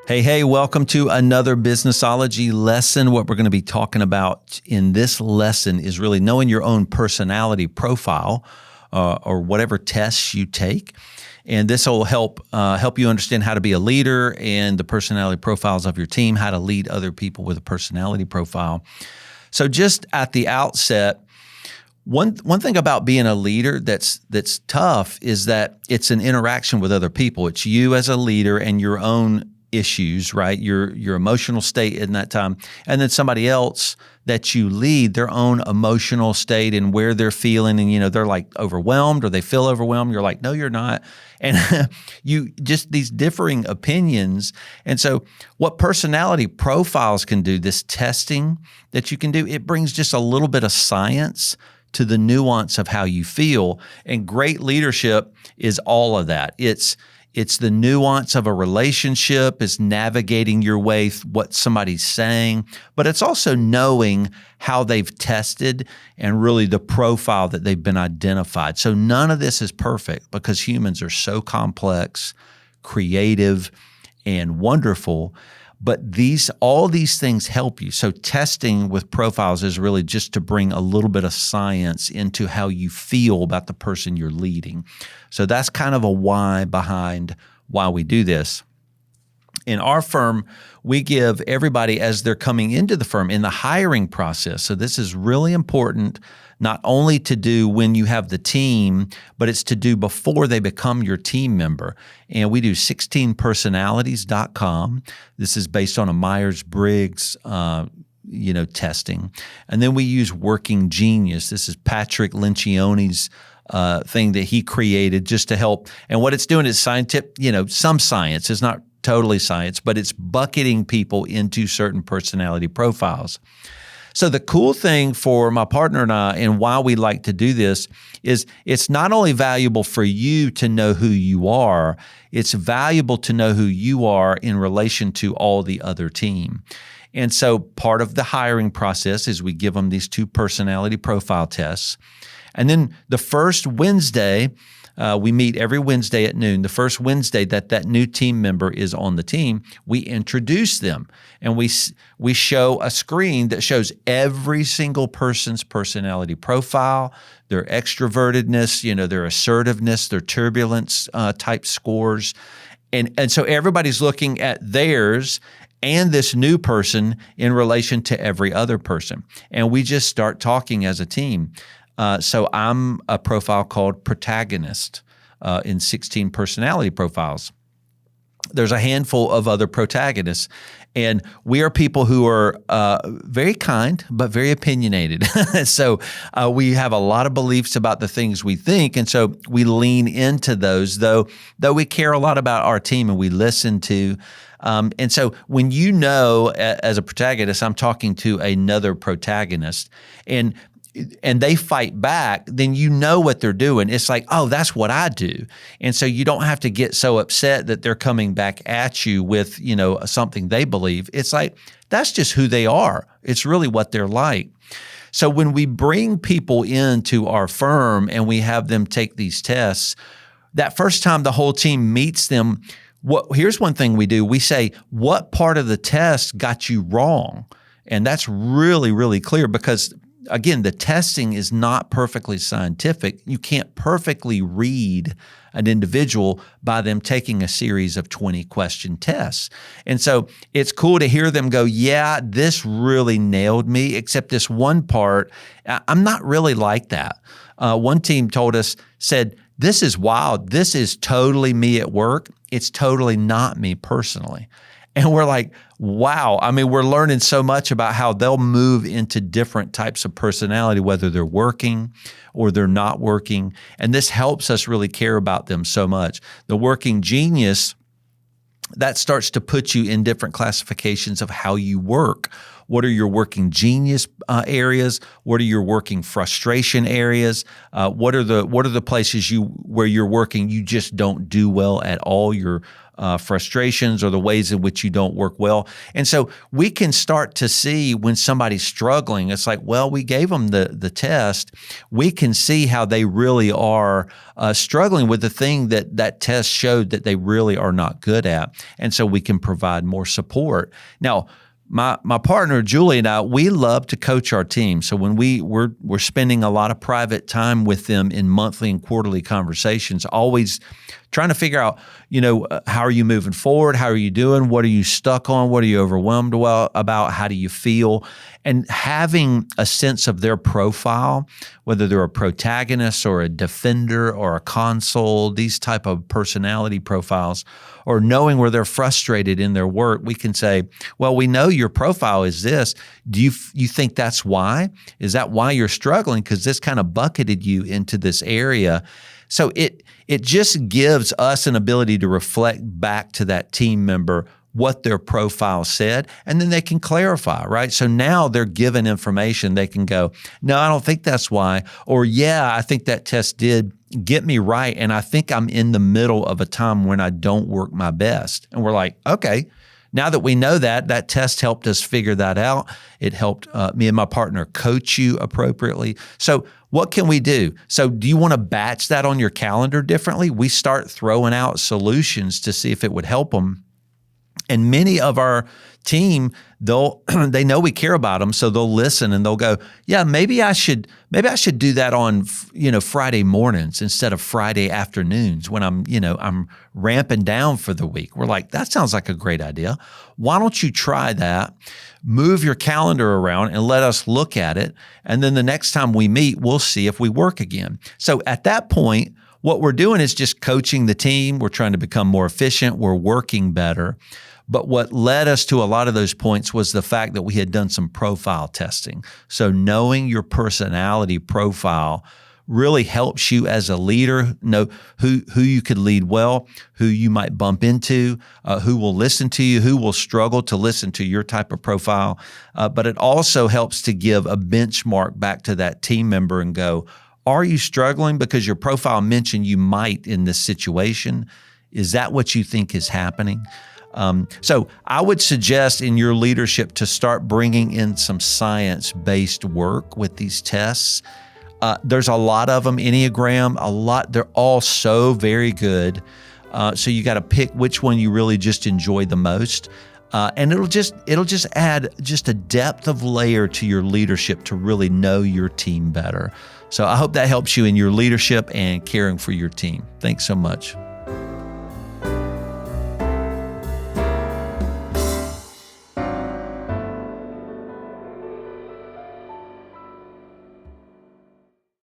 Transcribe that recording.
Hey, welcome to another Businessology lesson. What we're going to be talking about in this lesson is really knowing your own personality profile or whatever tests you take. And this will help you understand how to be a leader and the personality profiles of your team, how to lead other people with a personality profile. So just at the outset, one thing about being a leader that's tough is that it's an interaction with other people. It's you as a leader and your own issues, right? Your emotional state in that time, and then somebody else that you lead, their own emotional state and where they're feeling, and they're like overwhelmed or they feel overwhelmed. You're like, no, you're not, and you just these differing opinions. And so, what personality profiles can do, this testing that you can do, it brings just a little bit of science to the nuance of how you feel. And great leadership is all of that. It's the nuance of a relationship, it's navigating your way through what somebody's saying, but it's also knowing how they've tested and really the profile that they've been identified. So none of this is perfect because humans are so complex, creative, and wonderful. But all these things help you. So testing with profiles is really just to bring a little bit of science into how you feel about the person you're leading. So that's kind of a why behind why we do this. In our firm, we give everybody as they're coming into the firm in the hiring process. So this is really important, not only to do when you have the team, but it's to do before they become your team member. And we do 16personalities.com. This is based on a Meyer-Briggs testing. And then we use Working Genius. This is Patrick Lencioni's thing that he created just to help. And what it's doing is scientific, some science. It's not totally science, but it's bucketing people into certain personality profiles. So the cool thing for my partner and I, and why we like to do this, is it's not only valuable for you to know who you are, it's valuable to know who you are in relation to all the other team. And so part of the hiring process is we give them these 2 personality profile tests. And then the first Wednesday, we meet every Wednesday at noon. The first Wednesday that new team member is on the team, we introduce them, and we show a screen that shows every single person's personality profile, their extrovertedness, their assertiveness, their turbulence type scores, and so everybody's looking at theirs and this new person in relation to every other person, and we just start talking as a team. So I'm a profile called protagonist in 16 personality profiles. There's a handful of other protagonists, and we are people who are very kind but very opinionated. So we have a lot of beliefs about the things we think, and so we lean into those, though we care a lot about our team and we listen to. And so when as a protagonist, I'm talking to another protagonist, and they fight back, then you know what they're doing. It's like, oh, that's what I do. And so you don't have to get so upset that they're coming back at you with, something they believe. It's like, that's just who they are. It's really what they're like. So when we bring people into our firm and we have them take these tests, that first time the whole team meets them, here's one thing we do. We say, what part of the test got you wrong? And that's really, really clear because again, the testing is not perfectly scientific. You can't perfectly read an individual by them taking a series of 20-question tests. And so it's cool to hear them go, yeah, this really nailed me, except this one part, I'm not really like that. One team said, this is wild. This is totally me at work. It's totally not me personally. And we're like, wow. I mean, we're learning so much about how they'll move into different types of personality, whether they're working or they're not working. And this helps us really care about them so much. The Working Genius, that starts to put you in different classifications of how you work. What are your working genius areas? What are your working frustration areas? What are the places where you're working you just don't do well at all? Your frustrations or the ways in which you don't work well. And so we can start to see when somebody's struggling. It's like, well, we gave them the test. We can see how they really are struggling with the thing that test showed that they really are not good at. And so we can provide more support. Now, my partner, Julie, and I, we love to coach our team. So when we're spending a lot of private time with them in monthly and quarterly conversations, always trying to figure out, how are you moving forward? How are you doing? What are you stuck on? What are you overwhelmed about? How do you feel? And having a sense of their profile, whether they're a protagonist or a defender or a console, these type of personality profiles, or knowing where they're frustrated in their work, we can say, well, we know your profile is this. Do you think that's why? Is that why you're struggling? Because this kind of bucketed you into this area. So it just gives us an ability to reflect back to that team member what their profile said, and then they can clarify, right? So now they're given information. They can go, no, I don't think that's why. Or, yeah, I think that test did get me right, and I think I'm in the middle of a time when I don't work my best. And we're like, okay, now that we know that test helped us figure that out. It helped me and my partner coach you appropriately. So what can we do? So do you want to batch that on your calendar differently? We start throwing out solutions to see if it would help them. And many of our team, they know we care about them, so they'll listen and they'll go, yeah, maybe I should do that on Friday mornings instead of Friday afternoons when I'm ramping down for the week. We're like, that sounds like a great idea. Why don't you try that? Move your calendar around and let us look at it. And then the next time we meet, we'll see if we work again. So at that point, what we're doing is just coaching the team. We're trying to become more efficient. We're working better. But what led us to a lot of those points was the fact that we had done some profile testing. So knowing your personality profile really helps you as a leader know who you could lead well, who you might bump into, who will listen to you, who will struggle to listen to your type of profile. But it also helps to give a benchmark back to that team member and go, are you struggling because your profile mentioned you might in this situation? Is that what you think is happening? So I would suggest in your leadership to start bringing in some science-based work with these tests. There's a lot of them, Enneagram, they're all so very good. So you got to pick which one you really just enjoy the most. And it'll just add just a depth of layer to your leadership to really know your team better. So I hope that helps you in your leadership and caring for your team. Thanks so much.